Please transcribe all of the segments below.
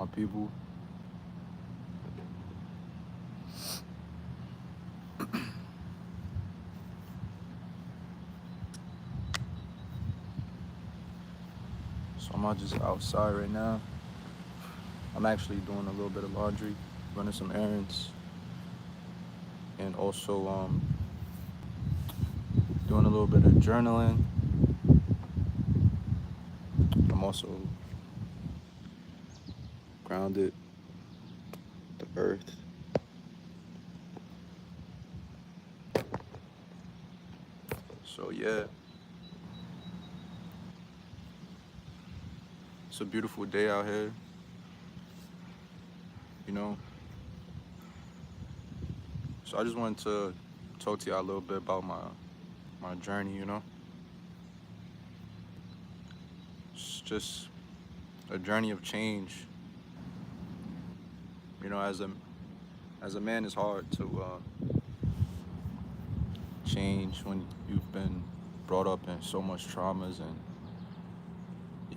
my people. So I'm not just outside right now. I'm actually doing a little bit of laundry, running some errands, and also doing a little bit of journaling. I'm also grounded, the earth. So yeah, it's a beautiful day out here. You know. So I just wanted to talk to y'all a little bit about my journey. It's just a journey of change. As a man, it's hard to change when you've been brought up in so much traumas and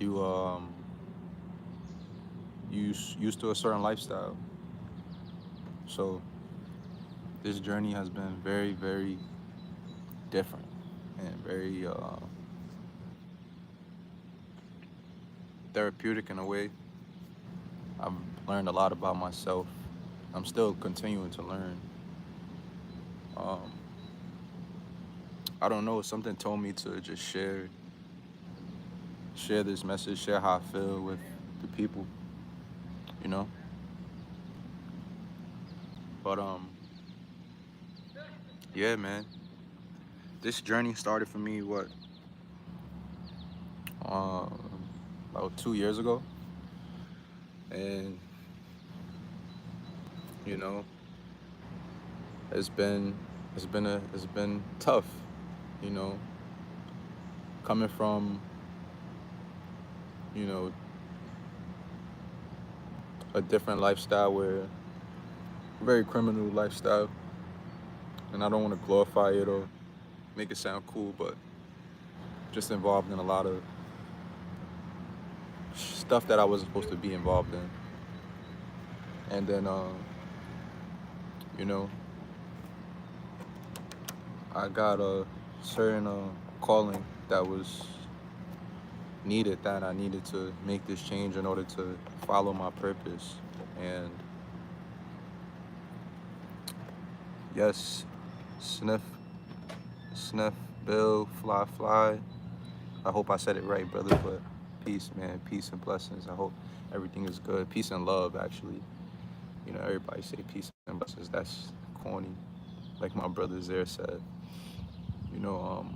you used to a certain lifestyle. So this journey has been very, very different and very therapeutic in a way. I've learned a lot about myself. I'm still continuing to learn. Um, I don't know. Something told me to just share this message, share how I feel with the people. You know. But yeah, man. This journey started for me uh, about 2 years ago, and you know, it's been it's been tough. You know, coming from you know a different lifestyle where very criminal lifestyle, and I don't want to glorify it or make it sound cool, but just involved in a lot of stuff that I wasn't supposed to be involved in. And then, you know, I got a certain calling that was needed, that I needed to make this change in order to follow my purpose. And yes, sniff, sniff, bill, fly, fly. I hope I said it right, brother, but peace, man. Peace and blessings. I hope everything is good. Peace and love, actually. Everybody say peace and blessings. That's corny. Like my brother there said. You know,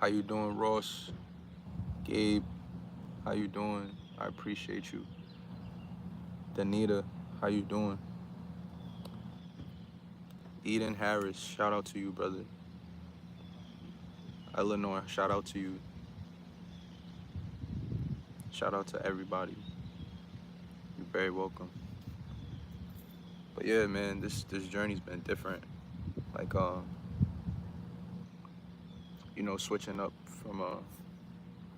how you doing, Ross? Gabe, how you doing? I appreciate you. Danita, how you doing? Eden Harris, shout out to you, brother. Eleanor, shout out to you. Shout out to everybody. You're very welcome. But yeah, man, this journey's been different. Like switching up from a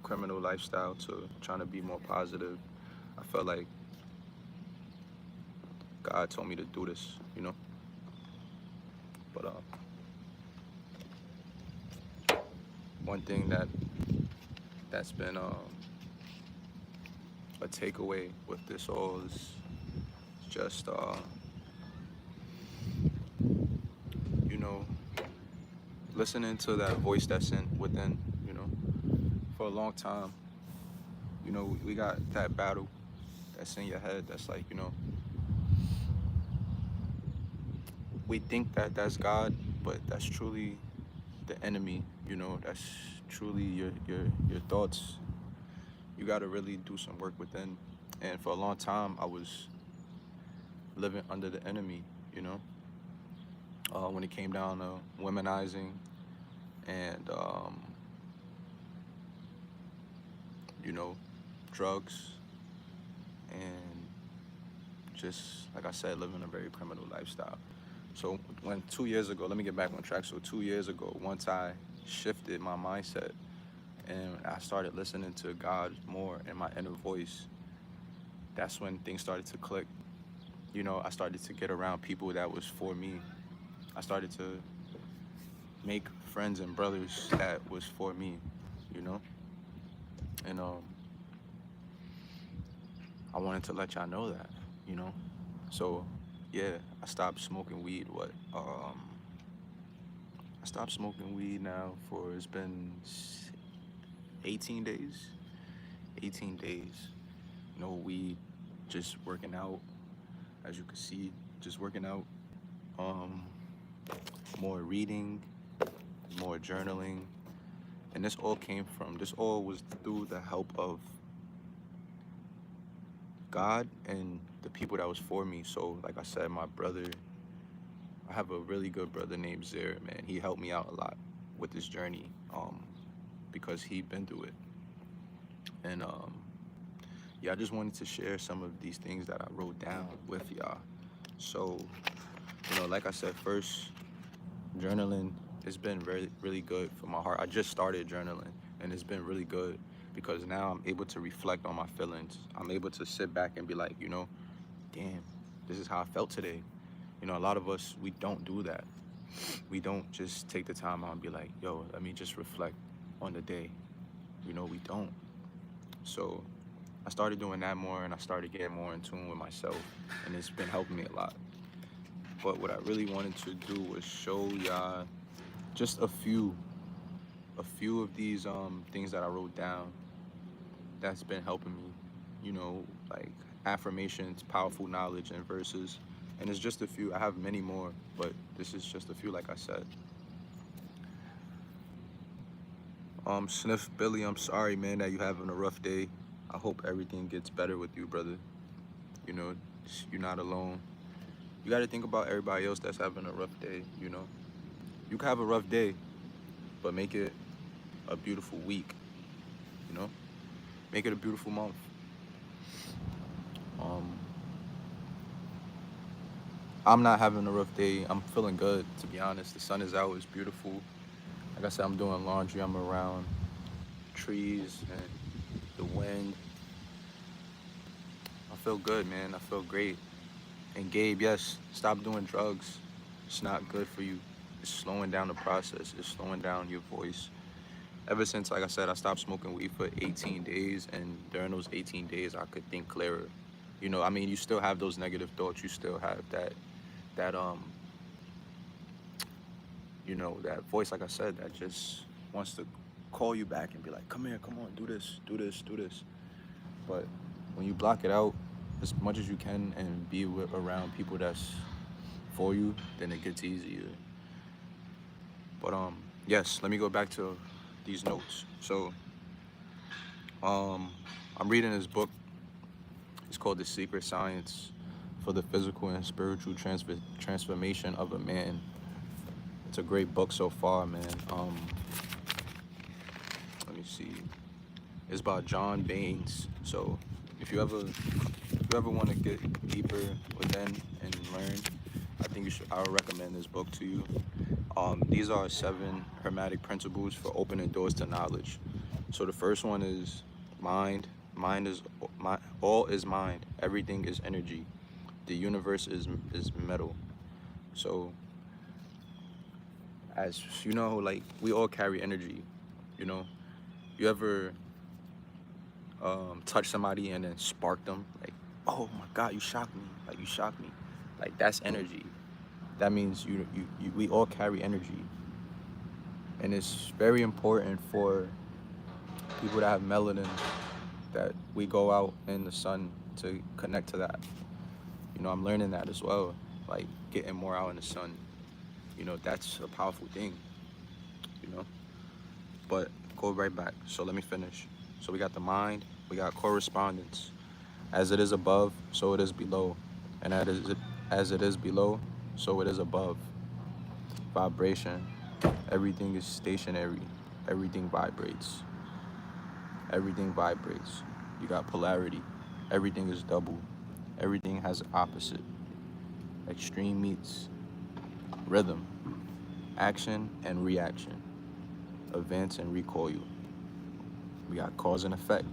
criminal lifestyle to trying to be more positive. I felt like God told me to do this. But one thing that's been a takeaway with this all is just you know listening to that voice that's in within. For a long time, we got that battle that's in your head that's like, we think that that's God, but that's truly the enemy. That's truly your thoughts. You got to really do some work within. And for a long time, I was living under the enemy. You know, when it came down to womanizing and you know, drugs and just like I said, living a very criminal lifestyle. So when 2 years ago, let me get back on track. So 2 years ago, once I shifted my mindset and I started listening to God more and my inner voice, that's when things started to click. You know, I started to get around people that was for me. I started to make friends and brothers that was for me, you know? And I wanted to let y'all know that, you know? So, yeah, I stopped smoking weed, I stopped smoking weed now for, it's been 18 days. 18 days. No weed, just working out, as you can see, just working out. Um, More reading, more journaling. And this all was through the help of God and the people that was for me. So, like I said, my brother, I have a really good brother named Zaire, man. He helped me out a lot with this journey, because he been through it. And yeah, I just wanted to share some of these things that I wrote down with y'all. So, you know, like I said, first, journaling has been really, really good for my heart. I just started journaling, and it's been really good because now I'm able to reflect on my feelings. I'm able to sit back and be like, you know, damn, this is how I felt today. You know, a lot of us, we don't do that. We don't just take the time out and be like, yo, let me just reflect on the day. You know, we don't. So I started doing that more, and I started getting more in tune with myself, and it's been helping me a lot. But what I really wanted to do was show y'all just a few of these things that I wrote down that's been helping me, you know, like affirmations, powerful knowledge, and verses. And it's just a few. I have many more, but this is just a few, like I said. Sniff Billy, I'm sorry, man, that you having a rough day. I hope everything gets better with you, brother. You know, you're not alone. You got to think about everybody else that's having a rough day, you know. You can have a rough day, but make it a beautiful week, you know. Make it a beautiful month. Um, I'm not having a rough day. I'm feeling good, to be honest. The sun is out. It's beautiful. Like I said, I'm doing laundry. I'm around trees and the wind. I feel good, man. I feel great. And Gabe, yes, stop doing drugs. It's not good for you. It's slowing down the process. It's slowing down your voice. Ever since, like I said, I stopped smoking weed for 18 days, and during those 18 days, I could think clearer. You know, I mean, you still have those negative thoughts. You still have that you know, that voice, like I said, that just wants to call you back and be like, come here, come on, do this, do this, do this. But when you block it out as much as you can and be around people that's for you, then it gets easier. But yes, let me go back to these notes. So I'm reading this book. It's called The Secret Science for the Physical and Spiritual Transformation of a Man. It's a great book so far, man. Let me see. It's by John Baines. So if you ever want to get deeper within and learn, I think I would recommend this book to you. These are 7 hermetic principles for opening doors to knowledge. So the first one is mind. All is mind. Everything is energy. The universe is metal. So as you know, like we all carry energy. You know, you ever touch somebody and then spark them? Like, oh my God, you shocked me. Like you shocked me. Like that's energy. That means we all carry energy, and it's very important for people that have melanin that we go out in the sun to connect to that. You know, I'm learning that as well. Like getting more out in the sun. You know, that's a powerful thing. You know, but go right back. So let me finish. So we got the mind. We got correspondence. As it is above, so it is below, and as it is below, so it is above. Vibration. Everything is stationary. Everything vibrates. Everything vibrates. You got polarity. Everything is double. Everything has opposite. Extreme meets rhythm. Action and reaction. Events and recoil. We got cause and effect.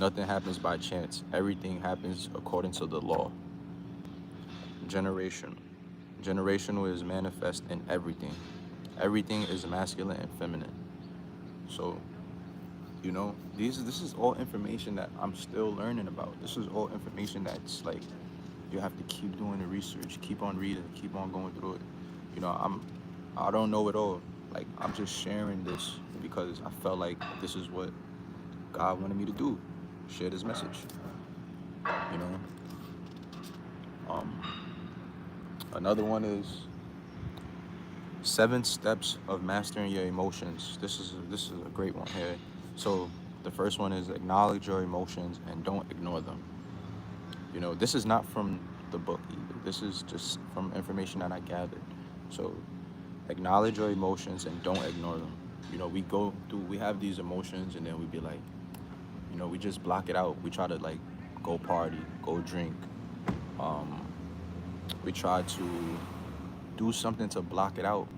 Nothing happens by chance. Everything happens according to the law. Generation. Generational is manifest in everything. Everything is masculine and feminine. So, this is all information that I'm still learning about. This is all information that's like you have to keep doing the research, keep on reading, keep on going through it. I don't know it all. Like, I'm just sharing this because I felt like this is what God wanted me to do. Share this message. You know. Um, Another one is 7 steps of mastering your emotions. This is a great one here. So the first one is acknowledge your emotions and don't ignore them. This is not from the book either. This is just from information that I gathered. So acknowledge your emotions and don't ignore them. We have these emotions and then we be like, we just block it out. We try to like go party, go drink. We try to do something to block it out.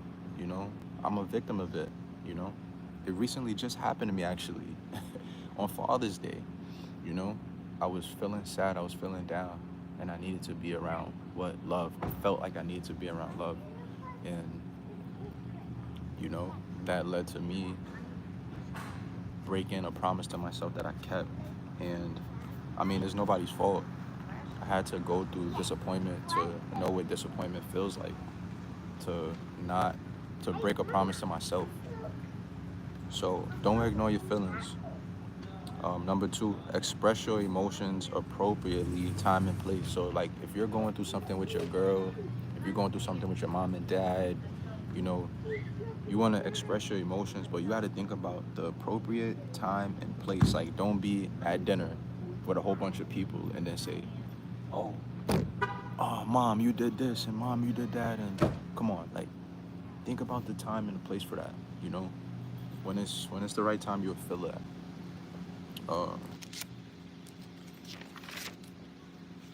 I'm a victim of it. It recently just happened to me actually on Father's Day. I was feeling sad, I was feeling down, and I needed to be around love. I felt like I needed to be around love. And that led to me breaking a promise to myself that I kept. And I mean, it's nobody's fault. I had to go through disappointment to know what disappointment feels like, to break a promise to myself. So don't ignore your feelings. Number 2, express your emotions appropriately, time and place. So like if you're going through something with your girl, if you're going through something with your mom and dad, you want to express your emotions, but you got to think about the appropriate time and place. Like, don't be at dinner with a whole bunch of people and then say, oh, mom, you did this, and mom, you did that, and come on, like, think about the time and the place for that. When it's the right time, you'll feel that.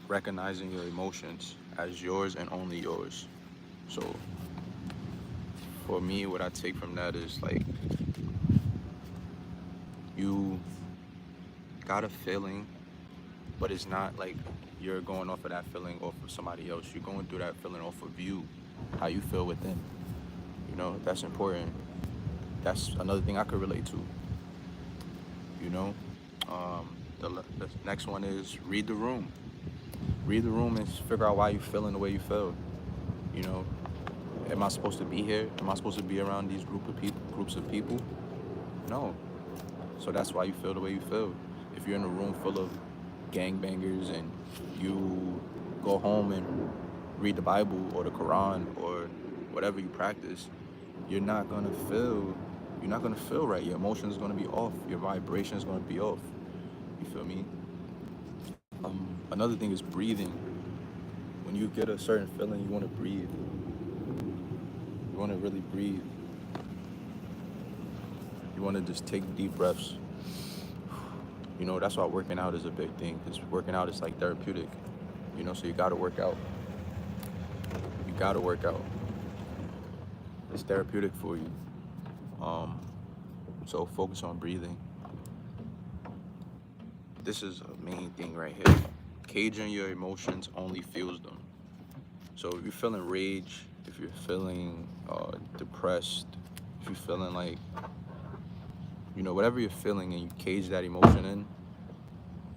Recognizing your emotions as yours and only yours. So for me, what I take from that is like, you got a feeling, but it's not like you're going off of that feeling off of somebody else. You're going through that feeling off of you, how you feel within. That's important. That's another thing I could relate to. The next one is read the room. Read the room and figure out why you're feeling the way you feel. Am I supposed to be here? Am I supposed to be around these groups of people? No. So that's why you feel the way you feel. If you're in a room full of gangbangers and you go home and read the Bible or the Quran or whatever you practice, you're not gonna feel right. Your emotions are gonna be off. Your vibration is gonna be off. You feel me? Another thing is breathing. When you get a certain feeling, you want to breathe. You want to really breathe. You want to just take deep breaths. That's why working out is a big thing, because working out is like therapeutic. So you gotta work out. You gotta work out. It's therapeutic for you. So focus on breathing. This is a main thing right here. Caging your emotions only fuels them. So if you're feeling rage, if you're feeling depressed, if you're feeling like, whatever you're feeling and you cage that emotion in,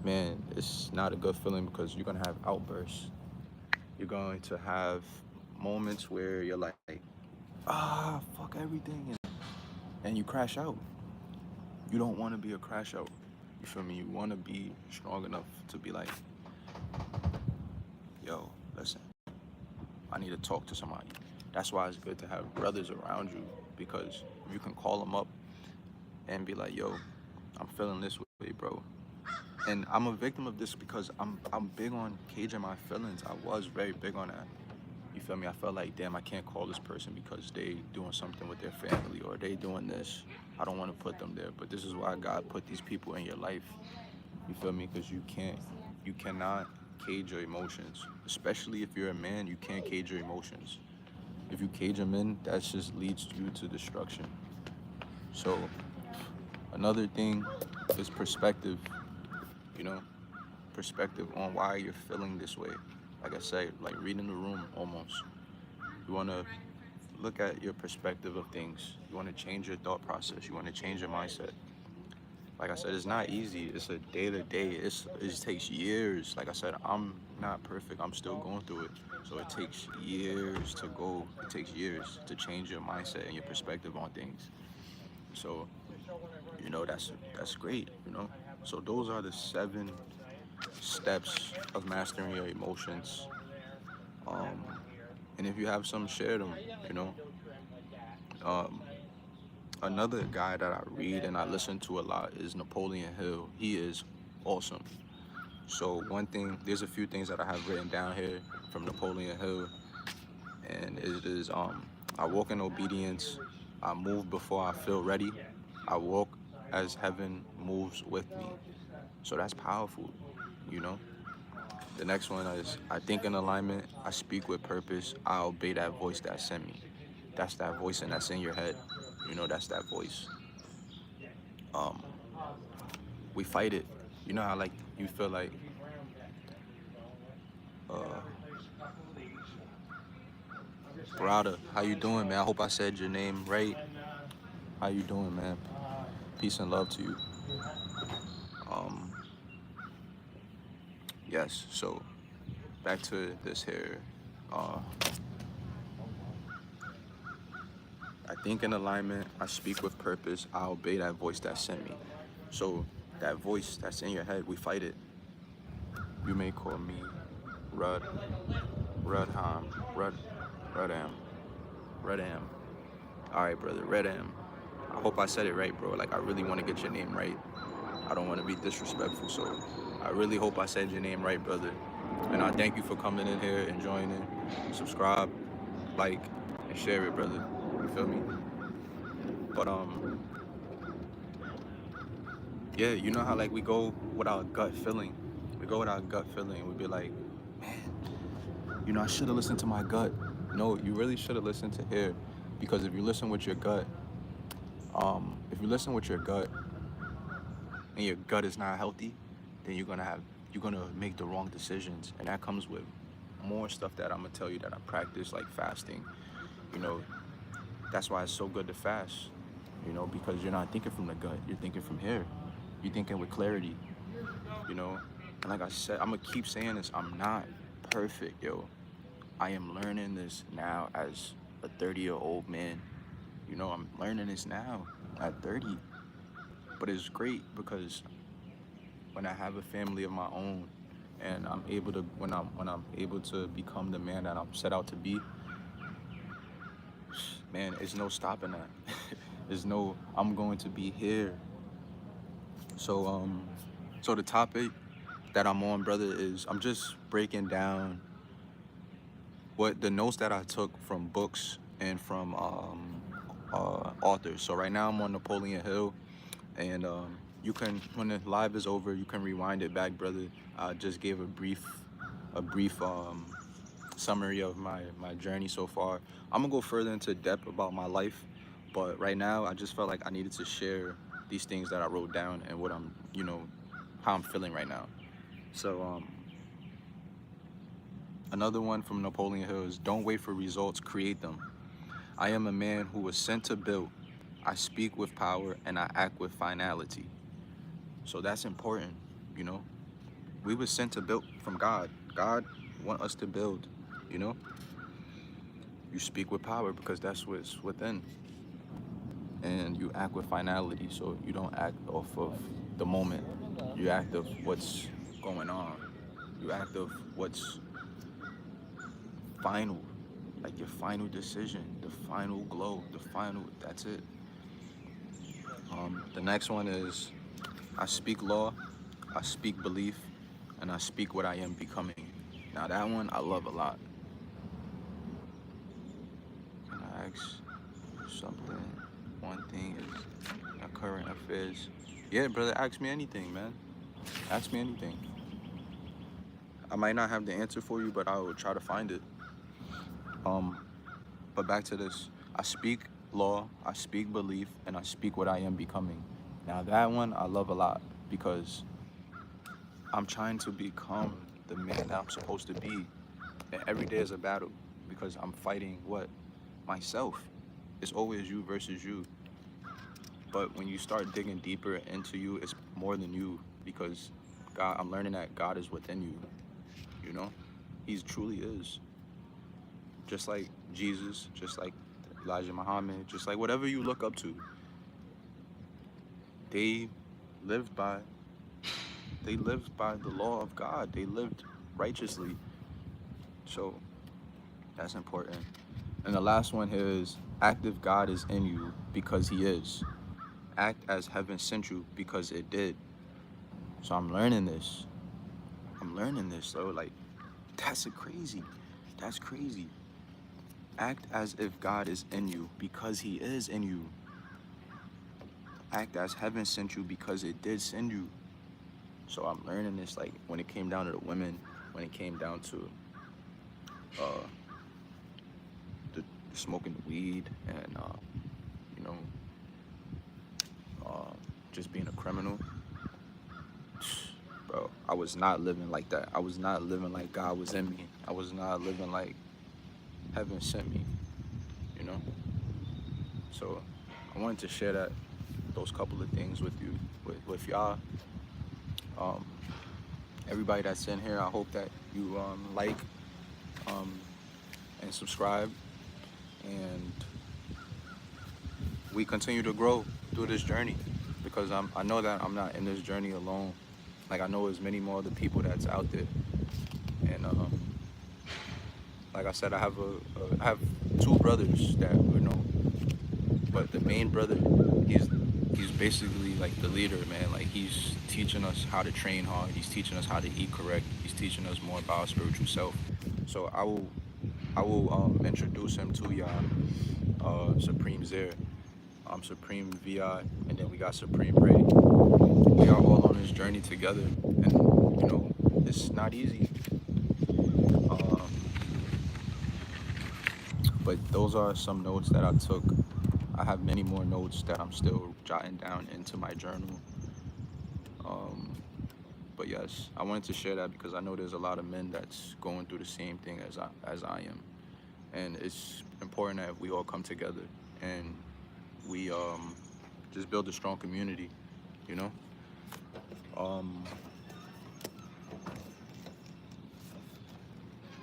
man, it's not a good feeling, because you're going to have outbursts. You're going to have moments where you're like, fuck everything, and you crash out. You don't want to be a crash out. You feel me? You want to be strong enough to be like, yo, listen, I need to talk to somebody. That's why it's good to have brothers around you, because you can call them up and be like, yo, I'm feeling this way, bro. And I'm a victim of this because I'm big on caging my feelings. I was very big on that. You feel me? I felt like, damn, I can't call this person because they doing something with their family, or they doing this. I don't want to put them there. But this is why God put these people in your life. You feel me? Because you cannot cage your emotions. Especially if you're a man, you can't cage your emotions. If you cage them in, that just leads you to destruction. So another thing is perspective. you know, perspective on why you're feeling this way. Like I said, like reading the room almost. You want to look at your perspective of things. You want to change your thought process. You want to change your mindset. Like I said, it's not easy. It's a day to day. It takes years. Like I said, I'm not perfect. I'm still going through it. So it takes years to go. It takes years to change your mindset and your perspective on things. So, you know, that's great, you know. So those are the 7 steps of mastering your emotions. Um, and if you have some, share them, you know. Um, Another guy that I read and I listen to a lot is Napoleon Hill. He is awesome. So one thing, there's a few things that I have written down here from Napoleon Hill, and it is I walk in obedience, I move before I feel ready, I walk as heaven moves with me. So that's powerful, you know. The next one is I think in alignment, I speak with purpose, I obey that voice that sent me. That's that voice and that's in your head. You know, that's that voice. Um, we fight it. You know how like you feel like uh Brada, how you doing, man? I hope I said your name right. How you doing, man? Peace and love to you. Um, yes, so back to this here. Uh, I think in alignment, I speak with purpose, I obey that voice that sent me. So that voice that's in your head, we fight it. You may call me Rud, Rudham, Rudam, Rudam. All right, brother, Redam. I hope I said it right, bro. Like, I really want to get your name right. I don't want to be disrespectful, so I really hope I said your name right, brother. And I thank you for coming in here and joining. Subscribe, like, and share it, brother. You feel me? But yeah, you know how like we go with our gut feeling. We go with our gut feeling, and we be like, you know, I should have listened to my gut. No, you really should have listened to here, because if you listen with your gut, if you listen with your gut, and your gut is not healthy, then you're gonna make the wrong decisions, and that comes with more stuff that I'm gonna tell you that I practice, like fasting. You know, that's why it's so good to fast. You know, because you're not thinking from the gut, you're thinking from here. You're thinking with clarity. You know, and like I said, I'm gonna keep saying this. I'm not perfect, yo. I am learning this now as a 30-year-old man. You know, I'm learning this now at 30. But it's great because when I have a family of my own, and I'm able to when I'm able to become the man that I'm set out to be, man, there's no stopping that. There's no I'm going to be here. So so the topic that I'm on, brother, is I'm just breaking down what the notes that I took from books and from authors. So right now I'm on Napoleon Hill, and you can, when the live is over, you can rewind it back, brother. I just gave a brief summary of my journey so far. I'm gonna go further into depth about my life, but right now I just felt like I needed to share these things that I wrote down and what I'm, you know, how I'm feeling right now. So another one from Napoleon Hill is don't wait for results, create them. I am a man who was sent to build. I speak with power and I act with finality. So that's important, you know. We were sent to build from God. God want us to build, you know. You speak with power because that's what's within. And you act with finality, so you don't act off of the moment. You act of what's going on. You act of what's final, like your final decision, the final glow, the final, that's it. The next one is I speak law, I speak belief, and I speak what I am becoming. Now that one I love a lot. Can I ask something? One thing is current affairs. Yeah, brother, ask me anything, man. Ask me anything. I might not have the answer for you, but I will try to find it. But back to this. I speak law, I speak belief, and I speak what I am becoming. Now that one I love a lot because I'm trying to become the man that I'm supposed to be. And every day is a battle because I'm fighting what? Myself. It's always you versus you. But when you start digging deeper into you, it's more than you because God, I'm learning that God is within you, you know? He truly is. Just like Jesus, just like Elijah Muhammad, just like whatever you look up to, they lived by they lived by the law of God. They lived righteously. So that's important. And the last one here is active God is in you because he is. Act as heaven sent you because it did. So I'm learning this. I'm learning this. So like that's crazy. That's crazy. Act as if God is in you because he is in you. Act as heaven sent you because it did send you. So I'm learning this like when it came down to the women, when it came down to uh the smoking the weed and you know uh just being a criminal. Bro, I was not living like that. I was not living like God was in me. I was not living like heaven sent me, you know? So I wanted to share those couple of things with you, with y'all. Um, everybody that's in here, I hope that you like um, and subscribe, and we continue to grow through this journey because I know that I'm not in this journey alone. Like I know there's many more other people that's out there, and like I said, I have two brothers that but the main brother, he's he's basically like the leader, man. Like he's teaching us how to train hard. He's teaching us how to eat correct. He's teaching us more about our spiritual self. So I will introduce him to y'all. Supreme Zare, Supreme Vi, and then we got Supreme Ray. We are all on this journey together, and it's not easy. Um, but those are some notes that I took. I have many more notes that I'm still jotting down into my journal. Um, but yes, I wanted to share that because I know there's a lot of men that's going through the same thing as I am, and it's important that we all come together and we just build a strong community, you know. Um,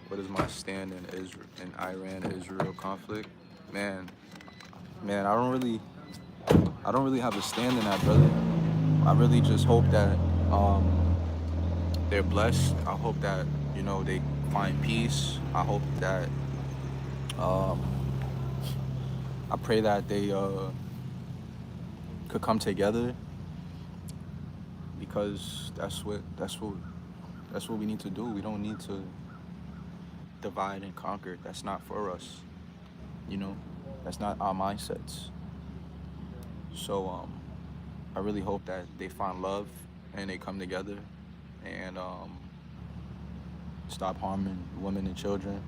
what is my stand in Israel, in Iran-Israel conflict? Man, man, I don't really have a stand in that, brother. I really just hope that they're blessed. I hope that they find peace. I hope that um, I pray that they could come together because that's what we need to do. We don't need to divide and conquer. That's not for us. You know, that's not our mindsets. So I really hope that they find love and they come together and stop harming women and children.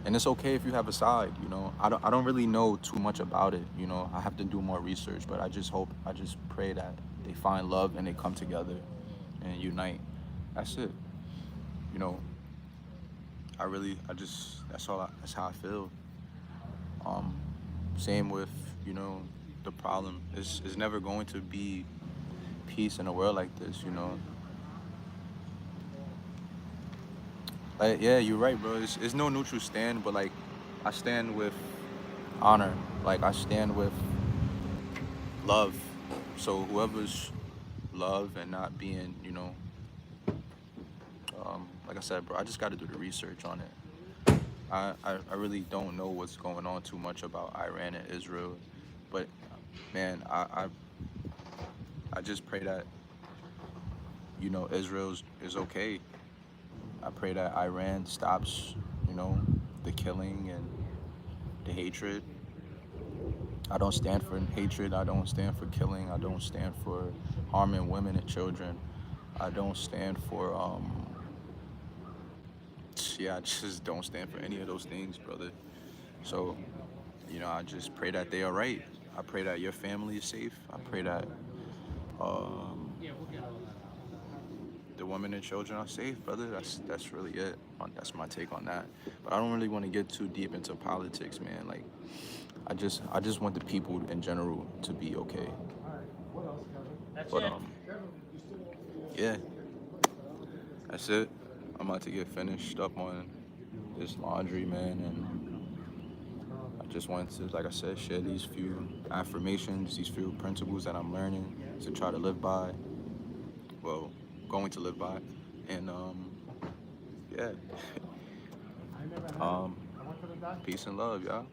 And it's okay if you have a side, I don't really know too much about it, I have to do more research, but I just pray that they find love and they come together and unite. That's it. You know, that's how I feel. Um, Same with, the problem. It's never going to be peace in a world like this. Like, yeah, you're right, bro. It's no neutral stand, but like, I stand with honor. Like, I stand with love. So whoever's love and not being, like I said, bro, I just got to do the research on it. I really don't know what's going on too much about Iran and Israel, but man, I just pray that Israel is okay. I pray that Iran stops, the killing and the hatred. I don't stand for hatred. I don't stand for killing. I don't stand for harming women and children. I don't stand for yeah, I just don't stand for any of those things, brother. So, I just pray that they are right. I pray that your family is safe. I pray that um women and children are safe, brother. That's really it. That's my take on that. But I don't really want to get too deep into politics, man. Like, I just want the people in general to be okay. But yeah, that's it. I'm about to get finished up on this laundry, man, and I just wanted to, like I said, share these few affirmations, these few principles that I'm learning to try to live by. Well, going to live by, and yeah, um, peace and love, y'all.